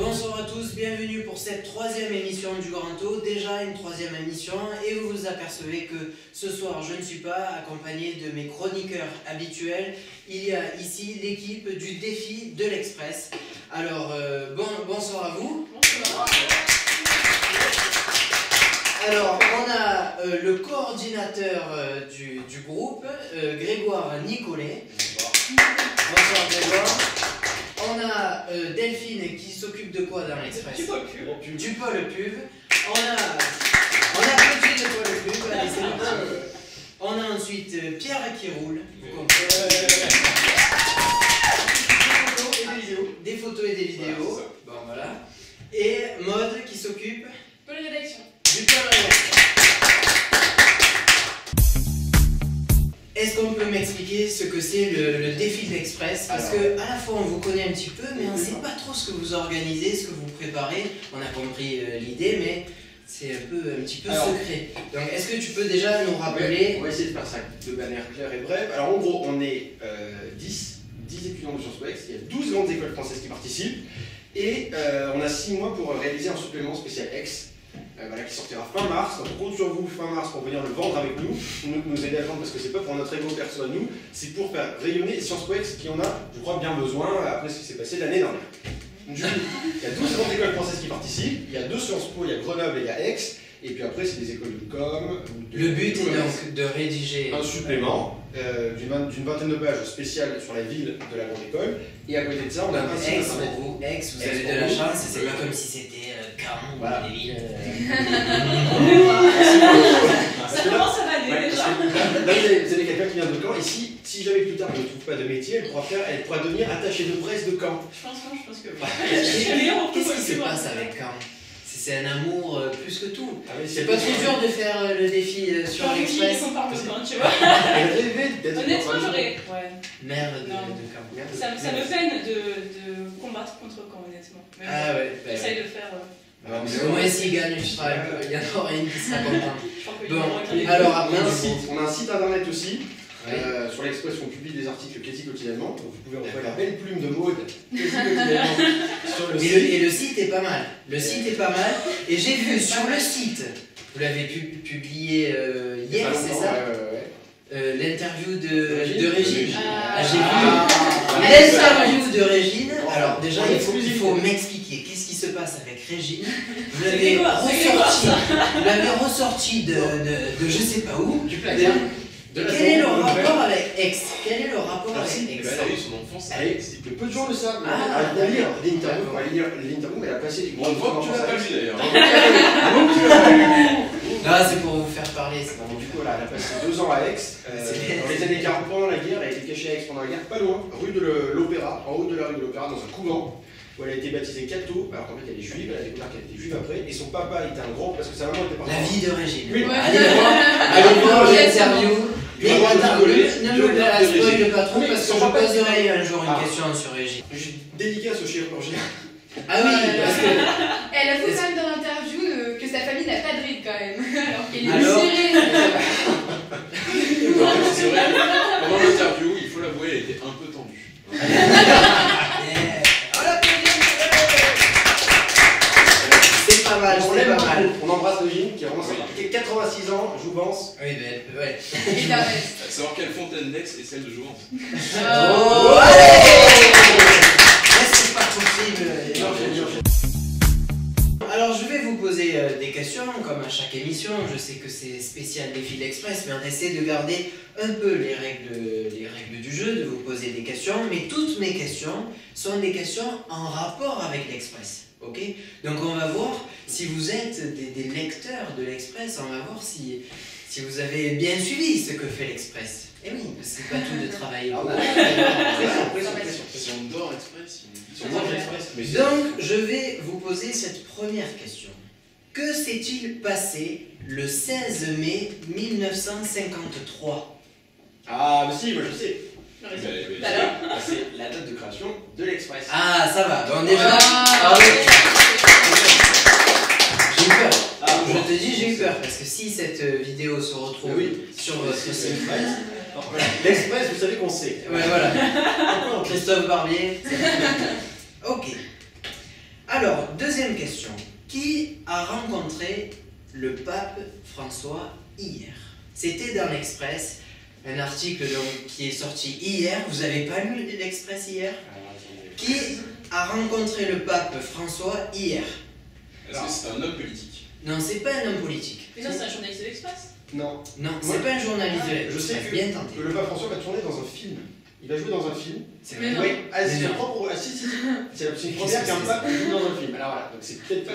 Bonsoir à tous, bienvenue pour cette troisième émission du Grand O, déjà une troisième émission, et vous vous apercevez que ce soir je ne suis pas accompagné de mes chroniqueurs habituels. Il y a ici l'équipe du défi de l'Express. Alors bonsoir à vous. Bonsoir. Alors on a le coordinateur du groupe, Grégoire Nicolet. Bonsoir Grégoire. On a Delphine qui s'occupe de quoi dans l'Express? Du pôle pub. Du pôle pub. On a produit le pôle pub. Allez, c'est bon. On a ensuite Pierre qui roule. Des photos et des vidéos. Ouais, bon voilà. Et Maud qui s'occupe Pôle rédaction. du pôle rédaction. Est-ce qu'on peut m'expliquer ce que c'est le défi de l'Express? Parce que à la fois on vous connaît un petit peu, mais on ne sait pas trop ce que vous organisez, ce que vous préparez. On a compris l'idée, mais c'est un petit peu secret. Donc est-ce que tu peux déjà nous rappeler? On va essayer de faire ça de manière claire et brève. Alors en gros, on est 10 étudiants de Sciences Po Ex, il y a 12 grandes écoles françaises qui participent, et on a 6 mois pour réaliser un supplément spécial Ex. Voilà, qui sortira fin mars. Donc on compte sur vous fin mars pour venir le vendre avec nous, nous aider à le vendre, parce que c'est pas pour notre ego perso à nous, c'est pour faire rayonner Sciences Po Ex qui en a, je crois, bien besoin après ce qui s'est passé l'année dernière. Du coup, il y a 12 grandes écoles françaises qui participent, il y a 2 Sciences Po, il y a Grenoble et il y a Aix, et puis après c'est des écoles de com. Le but est donc de rédiger un supplément d'une vingtaine de pages spéciales sur la ville de la grande école, et à côté de ça on a un site Aix internet. pour vous, Aix, vous avez de la chance, c'est pas comme si c'était Caen Voilà. ou des villes. Ça commence à aller déjà. Là, vous avez quelqu'un qui vient de Caen, et si jamais plus tard elle ne trouve pas de métier, elle pourra devenir attachée de presse de Caen. Je pense que je suis meilleure en Qu'est-ce qui se passe avec Caen? C'est un amour plus que tout. C'est pas trop dur de faire le défi sur l'Express. Ils sont par le camp, tu vois. Honnêtement, j'aurais. Ouais. Mère de Non. Caen. Ça me peine de combattre contre Caen, honnêtement. Mais Ah ouais. j'essaye de faire. Mais au moins s'il gagne, il y en aura une qui sera contente. Je crois qu'il y Bon, aura un alors On a un site internet aussi. Oui. Sur l'Express, on publie des articles quasi quotidiennement. Donc vous pouvez retrouver la belle plume de Maud quasi quotidiennement sur le site. Et le site est pas mal. Le site est pas mal. Et j'ai vu sur le site, vous l'avez publié hier, c'est ça? L'interview de Régine. J'ai vu l'interview de Régine. Alors déjà, il faut m'expliquer qu'est-ce qui se passe avec Régine. Vous l'avez ressorti de je sais pas où. Du placard. Quel est le rapport avec Aix? Quel est le rapport avec Aix? Elle a eu son enfance à Aix. Peu de gens le savent. Elle va lire l'interview, mais elle a passé du On voit que tu l'as pas vu d'ailleurs. Là, c'est pour vous faire parler. Du coup, elle a passé 2 ans à Aix. Dans les années 40, pendant la guerre, elle a été cachée à Aix pendant la guerre, pas loin, rue de l'Opéra, en haut de la rue de l'Opéra, dans un couvent, où elle a été baptisée Cato, alors qu'en fait elle est juive, elle a découvert qu'elle était juive après, et son papa était un grand, parce que sa maman était partie. La vie de Régine. Oui. Allez voir l'interview. Mais ne me la spoil pas trop, parce que je poserai un jour une question sur Régine. Je suis dédicace au chirurgien. Ah oui, parce que... Elle avoue quand même dans l'interview que sa famille n'a pas de ride quand même, alors qu'elle est Alors serrée. C'est vrai que pendant l'interview, il faut l'avouer, elle était un peu tendue. C'est pas mal, c'est pas mal. On embrasse Régine, qui a vraiment 86 ans, Jouvence. Oui, mais ouais. Et la reste. À savoir quelle fontaine d'Aix est celle de Jouvence. Oh, allez! C'est pas possible. Alors je vais vous poser des questions, comme à chaque émission. Je sais que c'est spécial défi de l'Express, mais on essaie de garder un peu les règles du jeu, de vous poser des questions. Mais toutes mes questions sont des questions en rapport avec l'Express. Ok? Donc on va voir si vous êtes des lecteurs de l'Express, on va voir si vous avez bien suivi ce que fait l'Express. Eh oui, c'est pas tout de travailler. Si on dort Express, Donc, je vais vous poser cette première question. Que s'est-il passé le 16 mai 1953? Ah, mais si, moi je sais. Alors C'est la date de création de l'Express. Ah, ça va. Bon, déjà, j'ai eu peur. Je te dis, j'ai eu peur, parce que si cette vidéo se retrouve sur votre site, l'Express, vous savez qu'on sait. ouais, voilà. Christophe Barbier. Ok. Alors, deuxième question. Qui a rencontré le pape François hier? C'était dans l'Express, un article donc, qui est sorti hier. Vous n'avez pas lu l'Express hier? Qui a rencontré le pape François hier? Est-ce que c'est un homme politique? Non, c'est pas un homme politique. Mais non, c'est un journaliste de l'Express. Non. Non, c'est pas un journaliste de Je sais l'Express. Bien tenté. que le pape François va tourner dans un film. Il va jouer dans un film. C'est Mais vrai. non. Oui, c'est Mais son non. propre. Ah, si. C'est une première qu'un pape joue dans un film. Alors voilà, donc c'est peut-être pas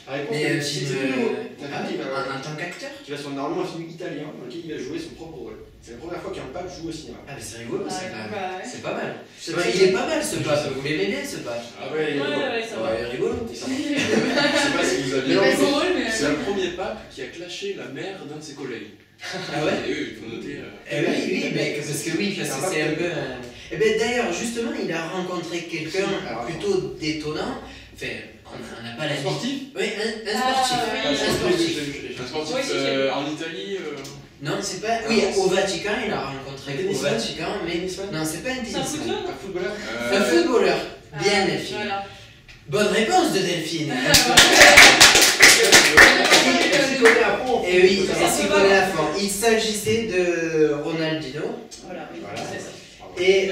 la réponse. Mais un c'est film plus nouveau. Un film qui va- en tant qu'acteur? qui va sur normalement un film italien dans lequel il va jouer son propre rôle. C'est la première fois qu'un pape joue au cinéma. Ah, mais c'est rigolo, ça, quand même. Ouais. C'est pas mal. C'est Ouais, il est pas mal ce pape. Vous l'aimez bien ce pape? Ah ouais, Ouais, ça va. Ouais, il est rigolo. Et ça Je sais pas si vous Il aviez est pas vu, si drôle, mais. c'est le premier pape qui a clashé la mère d'un de ses collègues. Ah ouais? Et eux, il faut noter. Oui, mais parce que c'est un peu. Eh ben d'ailleurs, justement, il a rencontré quelqu'un plutôt détonnant. Enfin, on n'a pas la sportif. Oui, un sportif. Ah, Un oui. sportif. Un sportif Ouais, si, j'ai vu. en Italie. Non, c'est pas. Oui, au Vatican, il a rencontré Un au tennisman. Vatican, mais. Non, c'est pas un C'est un tennisman. football. Un footballeur. Un footballeur. Ah, Bien, Delphine. Voilà. Bonne réponse de Delphine. Il connaît à fond. Et oui, Ça c'est va. s'y connaît à fond. Il s'agissait de Ronaldinho. Voilà, oui, Voilà. c'est ça. Et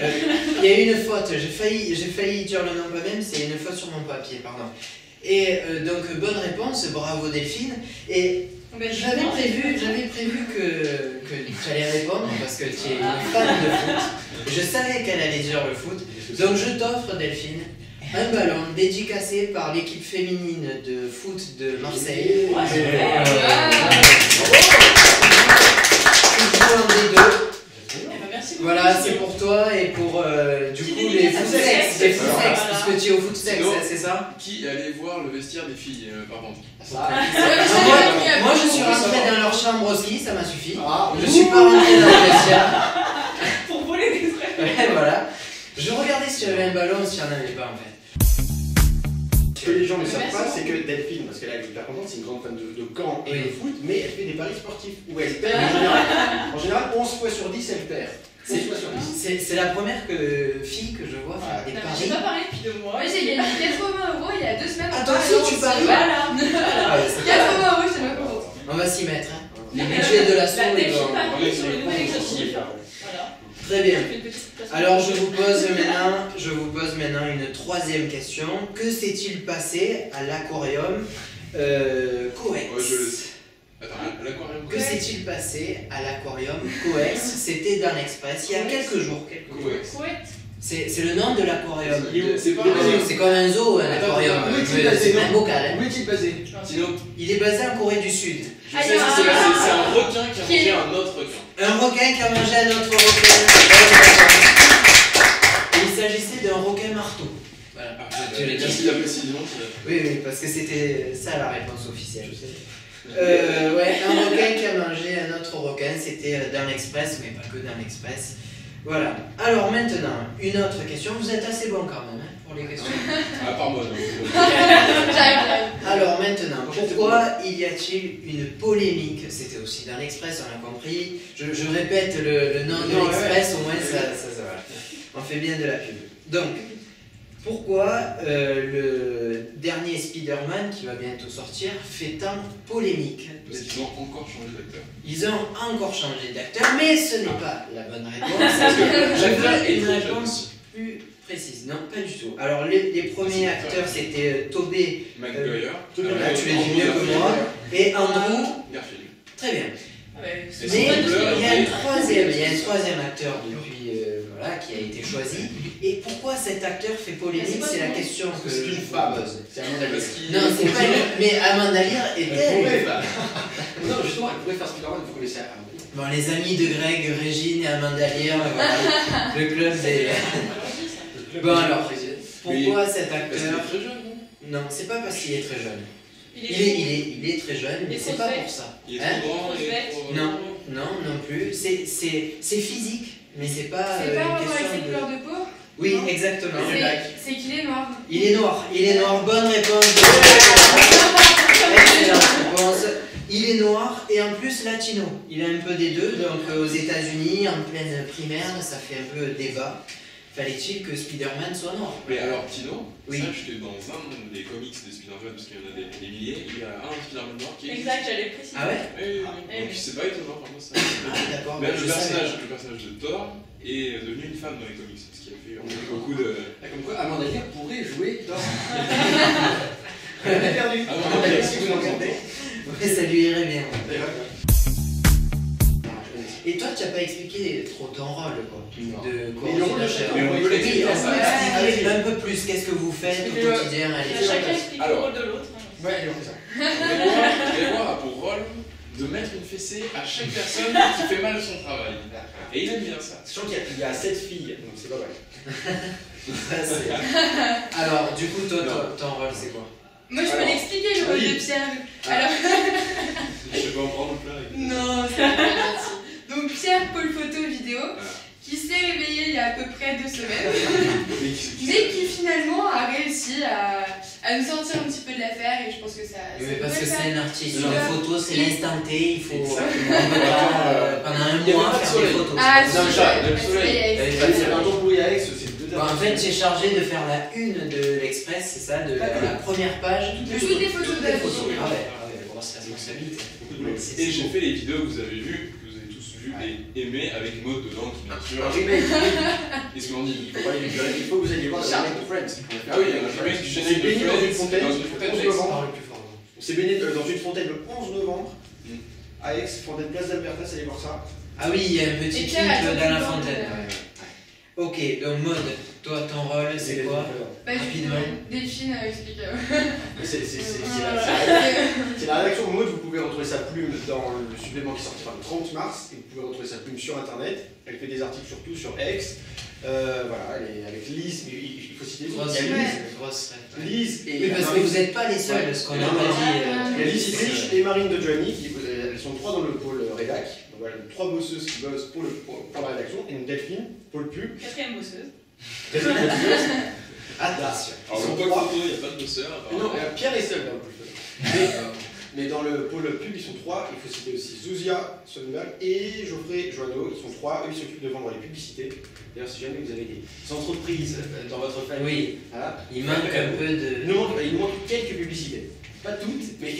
il y a eu une faute, j'ai failli dire le nom pas même, c'est une faute sur mon papier, pardon. Et donc bonne réponse, bravo Delphine. Et j'avais prévu que tu allais répondre parce que tu es une fan de foot. Je savais qu'elle allait dire le foot. Donc je t'offre Delphine un ballon dédicacé par l'équipe féminine de foot de Marseille. Ouais, c'est vrai. Tu joues en D2. Eh ben, merci beaucoup. Voilà, c'est pour toi et pour du coup les foot sex, Voilà. puisque tu es au foot sex, Sinon- c'est ça? Qui allait voir le vestiaire des filles, par contre? Moi je suis rentré dans leur chambre aussi, ça m'a suffi. Ah, Je suis pas rentré dans le vestiaire. Pour voler des traits. Ouais, voilà. Je regardais si j'avais un ballon, si j'en avais pas en fait. Ce que les gens ne savent Merci pas, beaucoup. c'est que Delphine, parce qu'elle est hyper contente, c'est une grande fan de camp et Oui. de foot, mais elle fait des paris sportifs où elle perd en général 11 fois sur 10, elle perd. 11 fois sur 10. C'est la première fille que je vois faire des J'ai paris. pas parlé depuis 2 mois. Moi j'ai gagné 80 € il y a 2 semaines. Ah, toi aussi, tu paries? Voilà. Ah ouais, c'est 80 €, je sais pas contente. On va s'y mettre. Hein. Les budgets de la La somme. Delphine parie sur les nouveaux exercices. Voilà. Très bien. Je fais une petite place. Alors je vous pose maintenant une troisième question. Que s'est-il passé à l'aquarium Coex? Ouais, je le sais. Attends, l'aquarium. Que s'est-il passé à l'aquarium Coex? C'était dans l'Express il y a quelques jours. Coex. Couette. C'est le nom de l'aquarium. C'est pas C'est comme un zoo, un aquarium. Où est-il basé, C'est non un bocal. Hein. Où est-il basé? Sinon, Il est basé en Corée du Sud. je sais ce qui s'est passé, c'est un requin qui a Qui est- mangé un autre requin. Un requin qui a mangé un autre requin. Il s'agissait d'un requin marteau. Voilà. Je l'ai dit. Merci la précision. Oui, parce que c'était ça la réponse officielle. Ouais, un requin qui a mangé un autre requin, c'était dans l'Express, mais pas que dans l'Express. Voilà. Alors maintenant, une autre question. Vous êtes assez bon quand même hein, pour les questions. À part moi, non. J'arrive. Alors maintenant, pourquoi y a-t-il une polémique? C'était aussi dans l'Express, on a compris. Je répète le nom de Non, l'Express, au moins ça voilà. On fait bien de la pub. Donc, pourquoi le dernier Spider-Man qui va bientôt sortir fait tant polémique? Parce qu'ils ont encore changé d'acteur. Ils ont encore changé d'acteur, mais ce n'est pas la bonne réponse. Je veux une réponse plus précise. Non, pas du tout. Alors, les premiers acteurs, c'était Tobey, McGuire. là, tu l'as dit mieux que moi, et Andrew. Garfield. Très bien. Ah ouais, c'est Mais pas il du y tout. a un troisième acteur depuis, voilà, qui a été choisi. Et pourquoi cet acteur fait polémique? C'est la question que C'est je une vous femme. pose. C'est Amanda Lear. Parce qu'il. Non, c'est pas une... Mais Amanda Lear Elle est-elle? pourrait faire. Non, justement, elle pourrait faire Spider-Man, vous connaissez Amanda Lear. Bon, les amis de Greg, Régine et Amanda Lear, voilà, le club des... Bon alors, pourquoi cet Parce qu'il acteur... est très jeune, non? Non, c'est pas parce qu'il est très jeune. Il Il est très jeune, mais Il est c'est trop pas fait. pour ça. Il est Hein? trop grand Trop et bête. trop. Non, non plus. C'est physique, mais c'est pas C'est pas une en rapport avec question ses de... couleurs de peau? Oui, Non. exactement. C'est qu'il est noir. Il est noir, bonne réponse. Excellente réponse. Il est noir et en plus latino. Il a un peu des deux, donc aux États-Unis, en pleine primaire, ça fait un peu débat. fallait-il que Spider-Man soit noir? Mais alors, Tino, Oui. sache que dans un des comics de Spider-Man, parce qu'il y en a des milliers, il y a un Spider-Man noir qui est. Exact, j'allais préciser. Ah ouais? Oui, oui. donc c'est pas étonnant, par contre, ça. Ah d'accord, Même je le savais. personnage de Thor est devenu une femme dans les comics, ce qui a fait beaucoup de. Comme quoi, Amanda Lear pourrait jouer dans. Elle a perdu. Amanda Lear, si vous l'entendez. Ouais, ça lui irait bien. Et toi, tu n'as pas expliqué trop ton rôle, quoi, de coordinateur. Mais on peut Oui, l'expliquer. on peut expliquer un peu plus. Qu'est-ce que vous faites au quotidien? Allez. Chacun explique le Alors. rôle de l'autre. Ouais, on fait ça. Grégoire a pour rôle de mettre une fessée à chaque personne qui fait mal son travail. Et il aime bien ça. Sachant qu'il y a 7 filles, donc c'est pas mal. Alors, du coup, toi, ton rôle, c'est quoi? Moi, je peux Alors, l'expliquer, le rôle oui. de Pierre. Ah. Alors, Je vais pas en prendre plein. non, c'est pas gentil. Donc, Pierre, pôle photo vidéo, qui s'est réveillé il y a à peu près 2 semaines, mais qui finalement a réussi à nous sortir un petit peu de l'affaire, et je pense que ça. Mais parce que c'est un artiste, Non. une photo, c'est l'instant T, il faut Exactement. pendant un Il y a mois pas de faire des soleil. photos. Ah, Non, mais super. le soleil. Allez, Il y a un temps pourri à Aix, c'est 2 Bon, en fait, j'ai chargé de faire la une de l'Express, c'est ça, de la première page. Toutes les photos de la vie. Ah ouais, grosse responsabilité. Et j'ai fait les vidéos que vous avez vues, que vous avez tous vues et aimées avec Maud dedans, qui bien sûr Un remake. est splendide. Il faut que vous alliez voir le remake de Friends. Ah oui, il y a un remake du On générique s'est de baigné dans une Friends, fontaine dans une le fontaine 11 d'Aix. novembre. Parle plus fort. On s'est baigné dans une fontaine le 11 novembre à Aix, fontaine Place d'Alberta, allez voir ça. Ah oui, il y a un petit Et Pierre clip a dans la tout le fontaine. temps, Ok, donc Maud, toi, ton rôle, c'est quoi? Bah, du coup, Rapidement. Delphine explique. C'est la rédaction de Maud, vous pouvez retrouver sa plume dans le supplément qui sortira le 30 mars, et vous pouvez retrouver sa plume sur internet. Elle fait des articles surtout sur Aix. Voilà, elle est avec Lise, mais il faut citer Grosse, il y a grosse. Lise et Oui, parce que vous n'êtes pas les seuls, Ouais. ce qu'on a Non, pas non, dit. il y a Lise Itrich et Marine de Joanny, elles sont 3 dans le pôle rédac. Donc voilà, 3 bosseuses qui bossent pour la rédaction, et une Delphine, pôle pub. Quatrième bosseuse. Attention. Alors, Ils sont le pôle 3. photo, il n'y a pas de bosseur. Non, Pierre est seul dans le pôle photo. Mais dans le pôle pub, ils sont 3. Il faut citer aussi Zouzia, Sonibal et Geoffrey Joanneau. Ils sont 3. Eux, ils s'occupent de vendre les publicités. D'ailleurs, si jamais vous avez des entreprises dans votre famille, Oui, voilà, il manque un peu de. il nous manque quelques publicités. Pas toutes, mais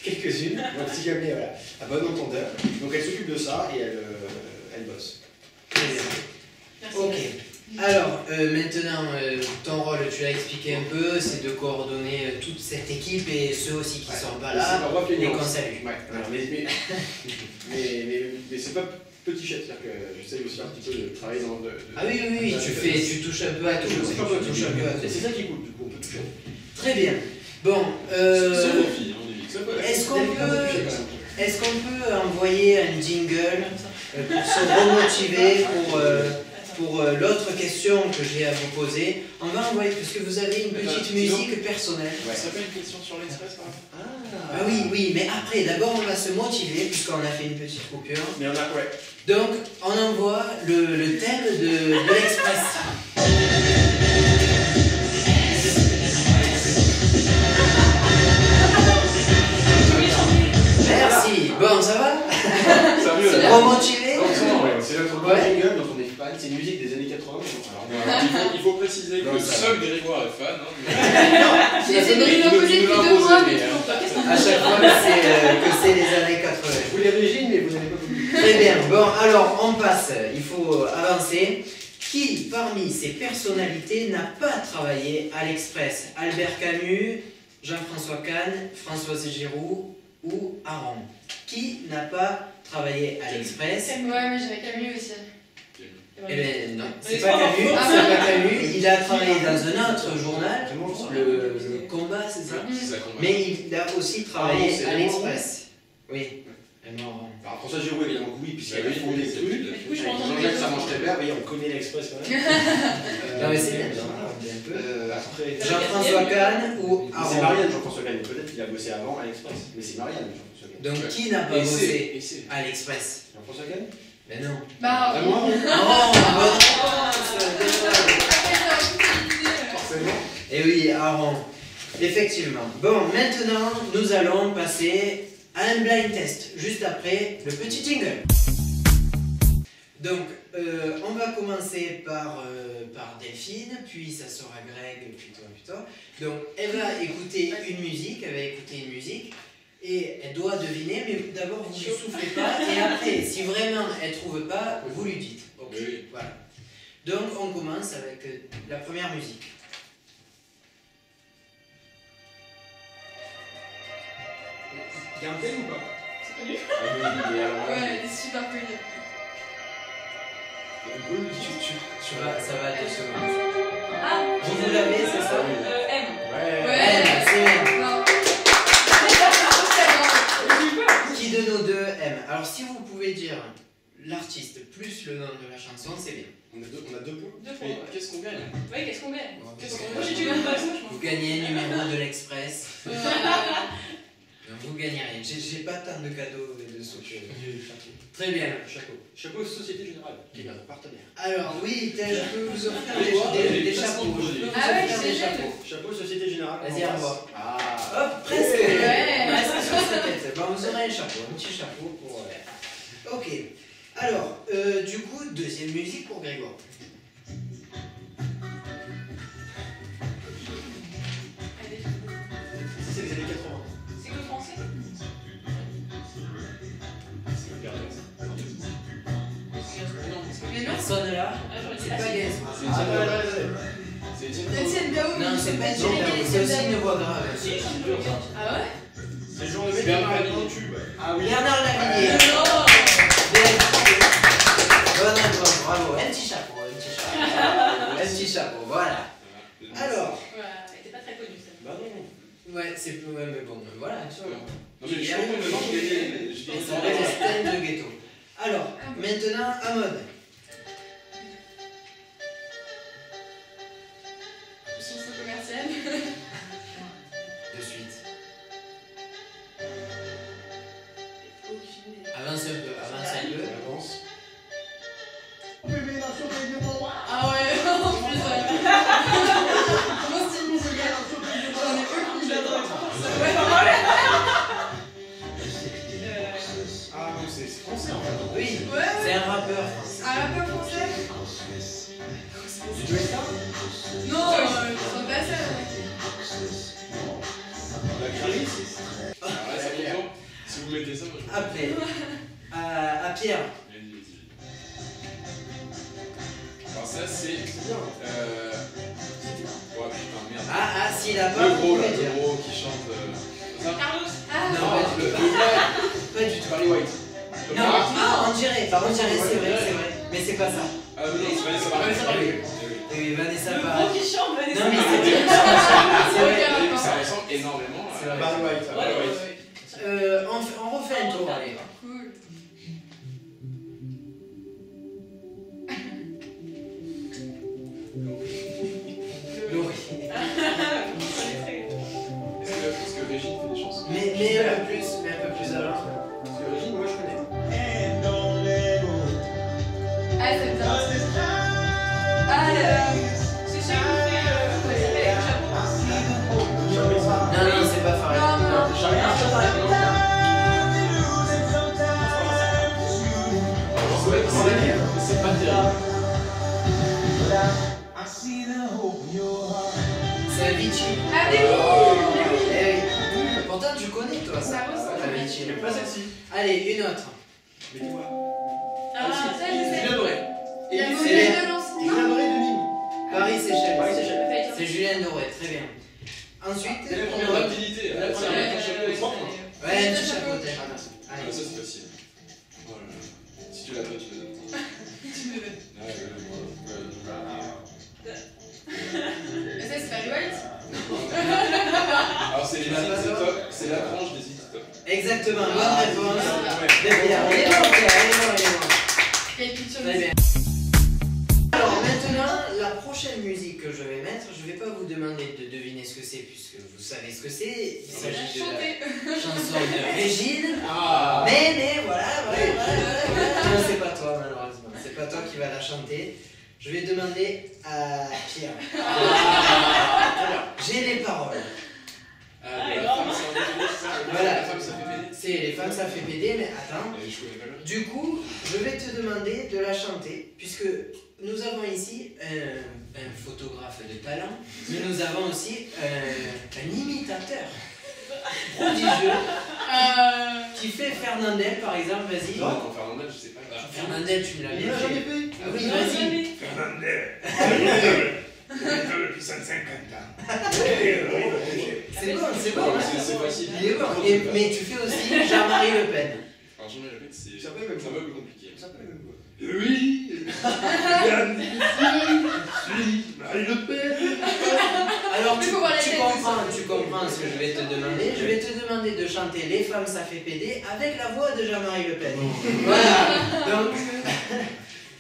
quelques-unes. Donc, si jamais, voilà, à bon entendeur. Donc, elle s'occupe de ça et elle bosse. Très bien. Merci. Ok. Alors, maintenant, ton rôle, tu l'as expliqué un peu, c'est de coordonner toute cette équipe et ceux aussi qui sont pas là, et qu'on salue. Ouais, voilà, mais c'est pas petit chef, c'est-à-dire que j'essaye aussi un petit peu de travailler dans Ah oui, oui, oui, tu touches un peu à tout. Tu touches un peu à tout. C'est ça qui est cool, du coup, on peut toucher. Très bien. Bon, Sauf aux filles, on évite. Sauf aux filles. est-ce qu'on peut envoyer un jingle pour se remotiver pour l'autre question que j'ai à vous poser? On va envoyer, parce que vous avez une petite musique personnelle. Ça s'appelle une question sur l'Express, par exemple. Ah oui, oui, mais après, d'abord on va se motiver, puisqu'on a fait une petite coupure. Mais on a, ouais. Donc, on envoie le thème de l'Express. Merci. Bon, ça va? Ça va mieux, là. Remotivé? C'est notre bon Ouais. jingle dont on est fan, c'est une musique des années 80. Il faut préciser que Non, ça seul Grégoire est fan. Hein, J'ai essayé de lui l'imposer depuis 2 mois, mais toujours pas. À chaque fois que c'est les années 80. Vous les régime, mais vous n'avez pas voulu. Très bien. Bon, alors on passe. Il faut avancer. Qui, parmi ces personnalités, n'a pas travaillé à l'Express? Albert Camus, Jean-François Kahn, Françoise Giroud ou Aron? Qui n'a pas travaillé à l'Express? Ouais, mais j'avais Camille aussi. Eh bien non, c'est Mais pas Camus, pas c'est pas Camus. Il a travaillé dans un autre journal, Le- le Combat, c'est ça? c'est ça qu'on va. Mais il a aussi travaillé Ah, c'est à Raymond l'Express. Oui. Raymond. Alors François Giroud, évidemment que oui, puisqu'il a fondé le truc. Du coup, je Avec m'entends Jean-Jacques bien. Sarmange-Tébert, voyez, on connaît l'Express quand même. Non mais c'est bien, un peu. Après, Jean-François Kahn ou c'est Aron? Marianne Jean-François Kahn, peut-être qu'il a bossé avant à l'Express, mais c'est Marianne Jean-François Kahn. Donc qui n'a pas Et bossé c'est. à l'Express? Jean-François Kahn. Mais non. Bah, Ah, moi, Aron, bonne forcément. Et oui, Aron. Effectivement. Bon, maintenant, nous allons passer à un blind test. Juste après le petit jingle. Donc, on va commencer par Delphine, puis ça sera Greg, puis toi. Donc, elle va écouter une musique, et elle doit deviner, mais d'abord vous ne soufflez pas, et après, si vraiment elle ne trouve pas, vous lui dites. Ok, Oui. voilà. Donc, on commence avec la première musique. Il y a un thème ou pas? C'est connu. Ouais, elle est super connue. Ça va 2 secondes. Ah, Vous l'avez, c'est ça? M. Ouais. C'est elle. Non. Qui de nos deux aime? Alors, si vous pouvez dire l'artiste plus le nom de la chanson, c'est bien. On a 2 points. 2 points. Mais qu'est-ce qu'on gagne? Ouais, qu'est-ce qu'on gagne? Bon, Moi j'ai tué une balle, je Vous pense. gagnez numéro de l'Express. Non, vous gagnez rien. J'ai pas tant de cadeaux et de sous. Très bien. Chapeau Société Générale, qui est notre partenaire. Alors, oui, je peux vous offrir des chapeaux. Je peux vous Ah ouais, offrir des génial. chapeaux. Chapeau Société Générale. Vas-y, au revoir. Ah. Hop, presque. Ouais. Presque sur sa tête. Bon, vous aurez un petit chapeau pour. Ok. Alors, du coup, deuxième musique pour Grégoire. C'est les années 80. C'est que français? Mais non. Personne là. Ah, j'aurais dit C'est la pas suite. Gaël. C'est Etienne Etienne Dao. Non, c'est pas Etienne Etienne Dao, c'est aussi une voix grave. Si, je suis dur, ça. Ah ouais? C'est le jour de C'est mettre Bernard un Lavilliers. tube. Ah oui. Bernard Lavilliers. Non. Bonne réponse, bravo. Un petit chapeau, un petit chapeau, voilà. Alors, Ouais, elle était pas très connue celle. Bah non. ouais, c'est plus, ouais, mais bon, voilà. Non mais je suis content maintenant, je gagnais. Je gagnais Ça va être style de ghetto. Alors, maintenant, Amod. Chanson commerciale. De suite. Aucune idée. Avance un peu, avance un peu. On avance. Ah ouais, en plus, mon style musical. J'en ai aucune idée. Ouais. Ah non, c'est français en fait. Oui, Ouais. c'est un rappeur. Un rappeur français? Du West Ham. Non, c'est pas ça. La Clarisse. Ah ouais, ça compte pas. Si vous mettez ça, moi je Après, à Pierre. Alors ça c'est... C'est bien. Ouais putain merde. Ah, si, il a pas. Le vous gros là, pouvez dire. le gros qui chante... ça. Carlos. Ah, Non, pas du tout. Pas du tout. Barry White. Non, ah, on dirait, c'est vrai. Mais c'est pas ça. Ah mais non, c'est Vanessa Paradis. Vanessa Paradis. Oui, Vanessa Le Paradis. gros qui chante, Vanessa. Non, mais Paradis. c'est bien. C'est vrai. Aucun rapport. Ça ressemble énormément C'est vrai. Barry White. Ouais, Barry ouais, White. ouais. On refait un tour, allez. cool. Laurie. Est-ce que Régine fait des chansons? Mais un peu plus avant. Parce que Régine, moi je connais. Ah, c'est bien. Ah, C'est celui qui fait. Comment il s'appelle? Chapeau. Non, c'est pas Farid. non. C'est pas terrible. C'est Avicii. Ah, mais oui. Eh oui. Pourtant, tu connais, toi, ça. Ça ressemble. Avicii. Mais pas celle-ci. Allez, une autre. Mais dis-moi. Ah, ça, je sais. Julien Doré. Il y a Et Mauvais c'est- de Lance. Julien Doré de Nîmes. Paris-Séchelles. Paris-Séchelles. C'est Julien Doré, très bien. Ensuite, C'est la on première va- rapidité. La première Ouais, rapidité. ouais, ouais, Trois ouais. points. Ouais, un petit Juste un chapeau, chapeau. t'as. Ah Allez. ça c'est facile. Oh là là. Si tu l'as pas, tu le donnes. Tu me donnes. Ah ouais, Mais ça, c'est Barry White. Alors c'est les Tu l'as pas, Easy toi Top, c'est la tranche des Easy Top. Exactement, bonne Ah, réponse. c'est De Pierre. Il est bon, Pierre, il est bon. Quelle culture Très bien. musicale. Alors maintenant, la prochaine musique que je vais mettre, je vais pas vous demander de deviner ce que c'est puisque vous savez ce que c'est. Il On a s'agit de chanté. la chanson de Régine. Ah. Mais voilà. Non, c'est pas toi malheureusement. C'est pas toi qui va la chanter. Je vais demander à Pierre. J'ai les paroles. Ah, la femme c'est un peu féministe, ça. Voilà. La femme ça fait féministe. c'est les femmes ça fait péder, mais attends. Du coup, je vais te demander de la chanter, puisque nous avons ici un photographe de talent, mais nous avons aussi un imitateur prodigieux qui fait Fernandel par exemple, vas-y. Non, Fernandel, je sais pas. Fernandel, tu me l'as bien fait. Ah oui, Non, vas-y. Fernandel. Depuis 150 ans. C'est bon, c'est bon. Hein. C'est facile. Il est bon. Mais tu fais aussi Jean-Marie Le Pen. Alors Jean-Marie Le Pen, c'est Ça peut même un peu plus compliqué. Ça peut même quoi. Oui, mesdames et messieurs, je suis Marie Le Pen. Alors Mais tu faut voir la tête comprends ce que je vais te demander. Je vais te demander de chanter Les femmes ça fait péder avec la voix de Jean-Marie Le Pen. Voilà. Donc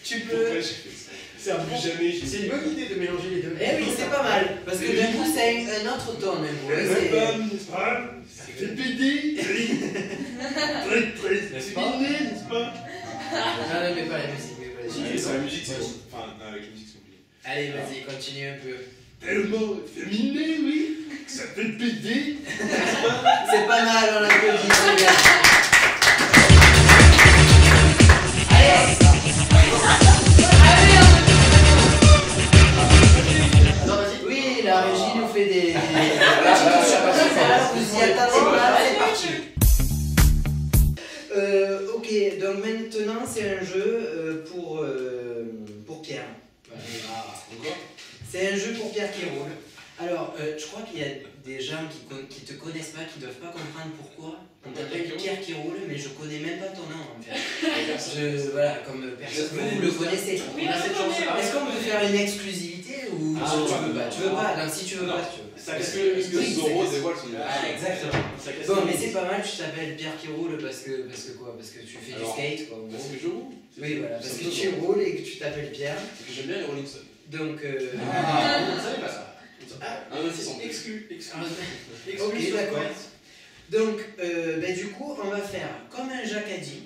tu peux. Pourquoi j'ai fait ça? C'est un plus jamais. C'est une bonne idée de mélanger les deux. Eh oui, c'est pas mal. Parce que d'un coup, c'est un autre ton. D'un coup. Les femmes, n'est-ce pas? Ça fait péder. Oui. Très, très N'est-ce pas? féminin, n'est-ce pas? Non, mais pas la musique. Mais pas la musique. C'est la musique, c'est enfin avec la musique c'est compliqué. Allez, vas-y, continue un peu. Tellement féminin, oui, que ça fait péder. C'est pas mal, on applaudit, c'est bien. Oui, la régie nous fait des vous y attendez pas, c'est parti. Ok, donc maintenant c'est un jeu pour Pierre. Encore? C'est un jeu pour Pierre qui roule. Alors, je crois qu'il y a des gens qui te connaissent pas, qui doivent pas comprendre pourquoi on t'appelle Pierre qui roule, mais je connais même pas ton nom en fait. Voilà, comme personne, vous le connaissez. Oui, on a cette chance. Est-ce qu'on peut faire une exclusivité ou tu veux pas? Tu veux pas? Non, si tu veux pas, tu veux. Est-ce que Oui, Zoro ça- dévoile son identité? Exactement. Ça casse Bon, les mais couilles. c'est pas mal, tu t'appelles Pierre qui roule parce que quoi? Parce que tu fais Alors, du skate quoi. en Parce gros. que je roule. Oui, voilà, parce que tu roules et que tu t'appelles Pierre. Parce que j'aime bien les Rolling Stones. Donc, Ah, on ne savait pas ça. Ah non, ils sont Exclu. ok, d'accord. Donc, du coup, on va faire comme un Jacques a dit,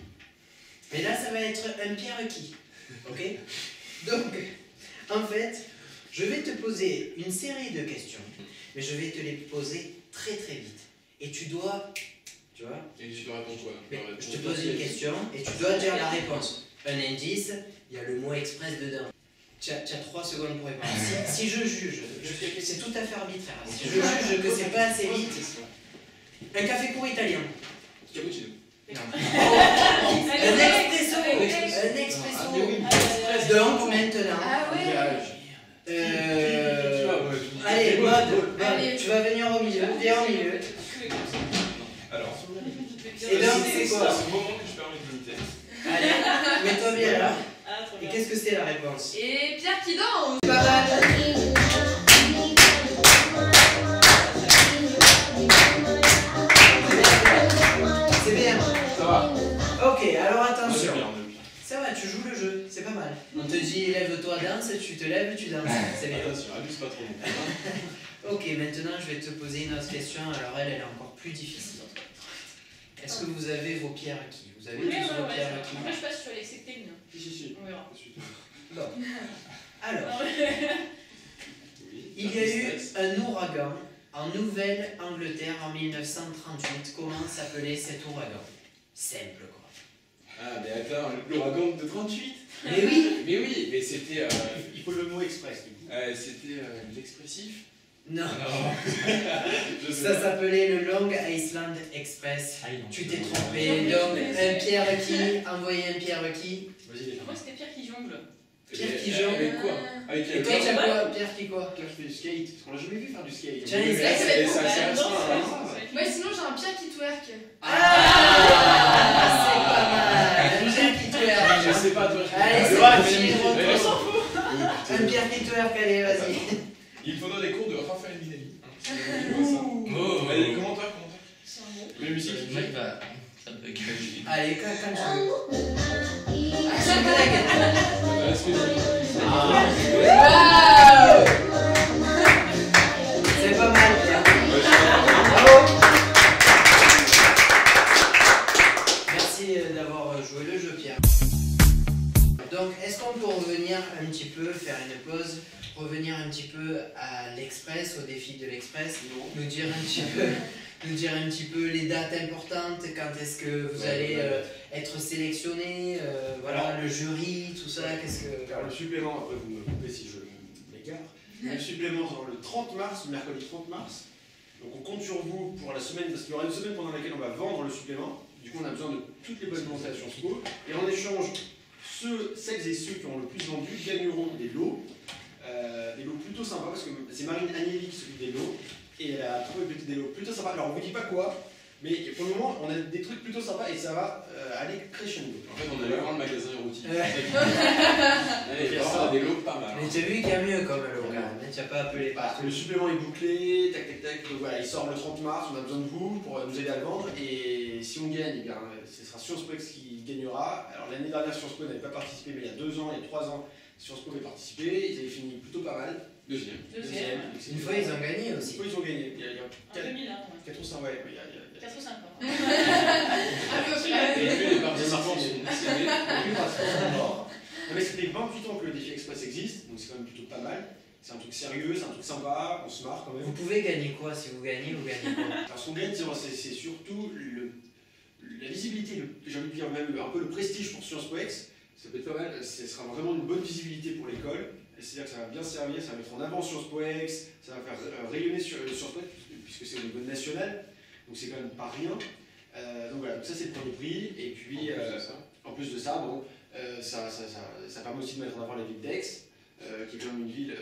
mais là, ça va être un Pierre qui. Ok? Donc, en fait, je vais te poser une série de questions, mais je vais te les poser très très vite. Et tu dois, tu vois, Et tu dois répondre quoi? mais je te pose une question et tu dois dire la réponse. Un indice, il y a le mot express dedans. Tu as 3 secondes pour répondre. Si je juge, c'est tout à fait arbitraire. Si je juge que c'est pas assez vite, un café court italien. Cappuccino. Non. Un expresso. Un expresso. Donc maintenant, Ah ouais. allez, mode, Allez. tu vas venir au milieu, viens au milieu. Alors, Et donc c'est quoi? C'est le moment que je permets de limiter. Allez, mets-toi bien là. Ah, trop Et bien. qu'est-ce que c'est la réponse? Et Pierre qui danse. Pas mal. C'est bien. Ça va. Ok, alors attention. C'est bien, on a vu. Ça va, tu joues le jeu, c'est pas mal. On te dit lève-toi, danse, tu te lèves, tu danses. C'est bien. Attention, abuse pas trop. Ok, maintenant je vais te poser une autre question. Alors elle est encore plus difficile. Est-ce que vous avez vos pierres acquis? Vous avez Oui, tous vos ouais, pierres ouais. acquis? Après, je passe sur les sectés, bien. Si. On verra. Bon. Alors, Ah ouais. Oui. il y a eu un ouragan en Nouvelle-Angleterre en 1938. Comment s'appelait cet ouragan? Simple quoi. Ah, mais attends, l'ouragan de 38? Mais oui. Mais c'était. Il faut le mot express du coup. C'était l'expressif? Non. Je sais Ça pas. s'appelait le Long Island Express. Tu t'es trompé. Donc un Pierre qui envoyé un Pierre qui. Vas-y, les Moi, c'était Pierre qui jongle. Pierre qui jongle. Avec quoi? Avec Et toi tu as quoi? Pierre qui quoi? Pierre fait du skate. On l'a jamais vu faire du skate. Tiens, Mais les là, skate, c'est- ça va être ça- Bah, c'est non, restreint, ça va hein. être- ça va être- Ouais, sinon j'ai un Pierre qui twerk. Ah, c'est pas mal. Un Pierre qui twerk. Je sais pas, toi. Allez, c'est Ouais, parti. mais- Repose. s'en fout. Un Pierre qui twerk, allez, vas-y. Il faudra des cours de Raphaël Minelli. Oh. Allez, comment toi? C'est un mot. La musique. Le mec va. Ça bug. Allez, quand tu veux. Action blague. Waouh. C'est pas mal, Pierre. Bravo. Merci d'avoir joué le jeu, Pierre. Donc, est-ce qu'on peut revenir un petit peu, faire une pause, revenir un petit peu à l'Express, au défi de l'Express, nous dire un petit peu nous dire un petit peu les dates importantes, quand est-ce que vous allez être sélectionné, voilà, Alors, le jury, tout ça, qu'est-ce que... Alors le supplément, après vous me coupez si je m'égare, le supplément sera le 30 mars, le mercredi 30 mars. Donc on compte sur vous pour la semaine, parce qu'il y aura une semaine pendant laquelle on va vendre le supplément. Du coup on a besoin de toutes les bonnes volontés à Sciences Po. Et en échange, celles et ceux qui ont le plus vendu gagneront des lots plutôt sympas, parce que c'est Marine Agnelli qui s'occupe des lots. Et elle a trouvé des lots plutôt sympas. Alors on vous dit pas quoi, mais pour le moment on a des trucs plutôt sympas et ça va aller crescendo. En fait, on allait voir le magasin érotique. Allez, il y a des lots pas mal. Mais tu as vu qu'il y a mieux comme le quand même, tu n'as pas appelé Voilà, partout. le supplément est bouclé, tac tac tac, donc voilà, il sort le 30 mars, on a besoin de vous pour nous aider à le vendre, et si on gagne, eh bien, ce sera Sciences Po qui gagnera. Alors l'année dernière, Sciences Po n'avait pas participé, mais il y a 2 ans, il y a 3 ans, Sciences Po avait participé, ils avaient fini plutôt pas mal. Deuxième. Une fois ils ont gagné Une aussi. fois ils ont gagné, il y a En 2001, ouais. 4 ou 5, ouais, il y a 4 ou 5 ans. À peu près. Et puis les participants sont décédés. plus participants sont morts. Non, mais c'était 28 ans que le défi express existe, donc c'est quand même plutôt pas mal. C'est un truc sérieux, c'est un truc sympa, on se marre quand même. Vous pouvez gagner quoi? Si vous gagnez quoi? Alors ce qu'on gagne, c'est surtout la visibilité, j'ai envie de dire même un peu le prestige pour Sciences Po Ex. Ça peut être pas mal, ce sera vraiment une bonne visibilité pour l'école. C'est-à-dire que ça va bien servir, ça va mettre en avant Sciences Po Ex, ça va faire rayonner sur Sciences Po Ex, puisque c'est au niveau national, donc c'est quand même pas rien. Donc voilà, donc ça c'est le premier prix, et puis en plus de ça, bon, ça permet aussi de mettre en avant la ville d'Aix, qui est quand même une ville,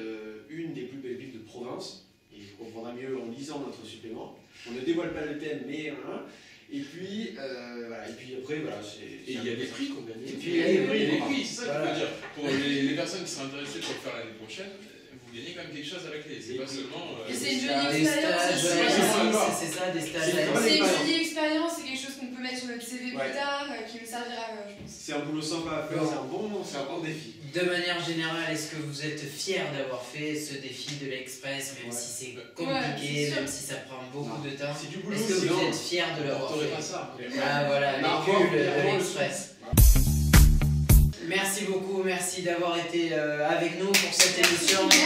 une des plus belles villes de province, et vous comprendrez mieux en lisant notre supplément. On ne dévoile pas le thème, mais et puis voilà, et puis après voilà, Et il y a des prix qu'on gagne. Et puis il y a des prix. Il y a des prix, c'est ça qu'il Voilà. faut dire. Pour les personnes qui seraient intéressées pour le faire l'année prochaine, vous gagnez quand même quelque chose avec les. C'est pas seulement. Et c'est une jolie Des stages, expérience. ouais, Ouais, c'est ça, des stages. C'est à C'est une distance. jolie expérience, c'est quelque chose qu'on peut mettre sur notre CV Ouais. plus tard, qui nous servira, je pense. c'est un boulot sympa à faire, c'est un bon défi. De manière générale, est-ce que vous êtes fier d'avoir fait ce défi de l'Express, même Ouais. si c'est Ouais, compliqué, c'est sûr. même si ça prend beaucoup Non. de temps? C'est du boulot, Est-ce que vous sinon- êtes fier de On l'avoir porterait fait? pas ça. Ah voilà, Non, les cultes vraiment, de le l'Express. Merci beaucoup, merci d'avoir été avec nous pour cette émission. Merci.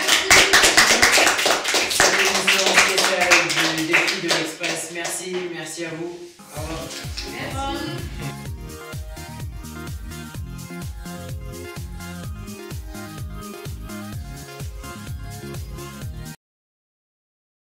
Cette émission spéciale du défi de l'Express. Merci à vous. Au revoir. Merci.